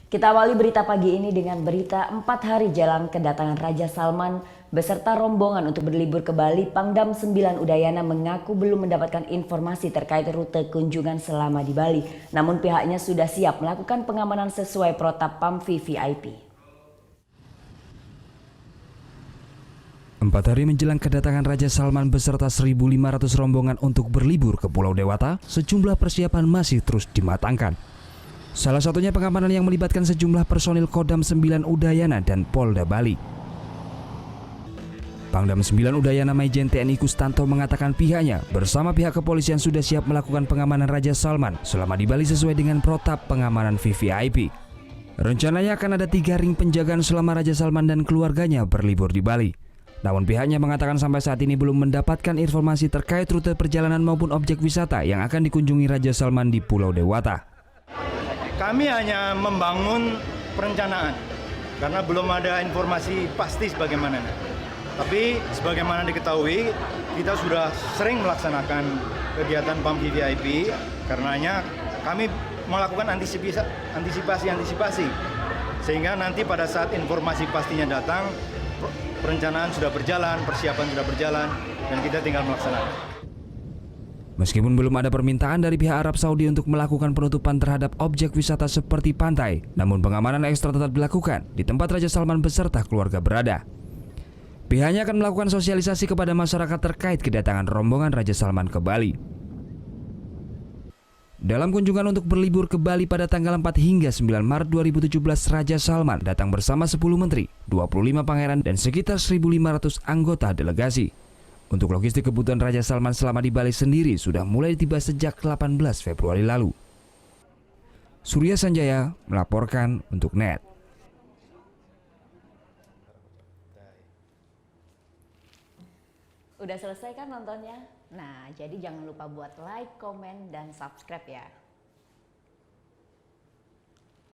Kita awali berita pagi ini dengan berita 4 hari jelang kedatangan Raja Salman beserta rombongan untuk berlibur ke Bali. Pangdam 9 Udayana mengaku belum mendapatkan informasi terkait rute kunjungan selama di Bali. Namun pihaknya sudah siap melakukan pengamanan sesuai protap PAMFI VIP. 4 hari menjelang kedatangan Raja Salman beserta 1.500 rombongan untuk berlibur ke Pulau Dewata, sejumlah persiapan masih terus dimatangkan. Salah satunya pengamanan yang melibatkan sejumlah personil Kodam 9 Udayana dan Polda Bali. Pangdam 9 Udayana Maijen TNI Kustanto mengatakan pihaknya bersama pihak kepolisian sudah siap melakukan pengamanan Raja Salman selama di Bali sesuai dengan protap pengamanan VVIP. Rencananya akan ada 3 ring penjagaan selama Raja Salman dan keluarganya berlibur di Bali. Namun pihaknya mengatakan sampai saat ini belum mendapatkan informasi terkait rute perjalanan maupun objek wisata yang akan dikunjungi Raja Salman di Pulau Dewata. Kami hanya membangun perencanaan karena belum ada informasi pasti sebagaimana. Tapi sebagaimana diketahui, kita sudah sering melaksanakan kegiatan PAMFI VIP, karenanya kami melakukan antisipasi sehingga nanti pada saat informasi pastinya datang, perencanaan sudah berjalan, persiapan sudah berjalan, dan kita tinggal melaksanakan. Meskipun belum ada permintaan dari pihak Arab Saudi untuk melakukan penutupan terhadap objek wisata seperti pantai, namun pengamanan ekstra tetap dilakukan di tempat Raja Salman beserta keluarga berada. Pihaknya akan melakukan sosialisasi kepada masyarakat terkait kedatangan rombongan Raja Salman ke Bali. Dalam kunjungan untuk berlibur ke Bali pada tanggal 4 hingga 9 Maret 2017, Raja Salman datang bersama 10 menteri, 25 pangeran, dan sekitar 1.500 anggota delegasi. Untuk logistik kebutuhan Raja Salman selama di Bali sendiri sudah mulai tiba sejak 18 Februari lalu. Surya Sanjaya melaporkan untuk NET. Udah selesai kan nontonnya? Nah, jadi jangan lupa buat like, komen, dan subscribe ya.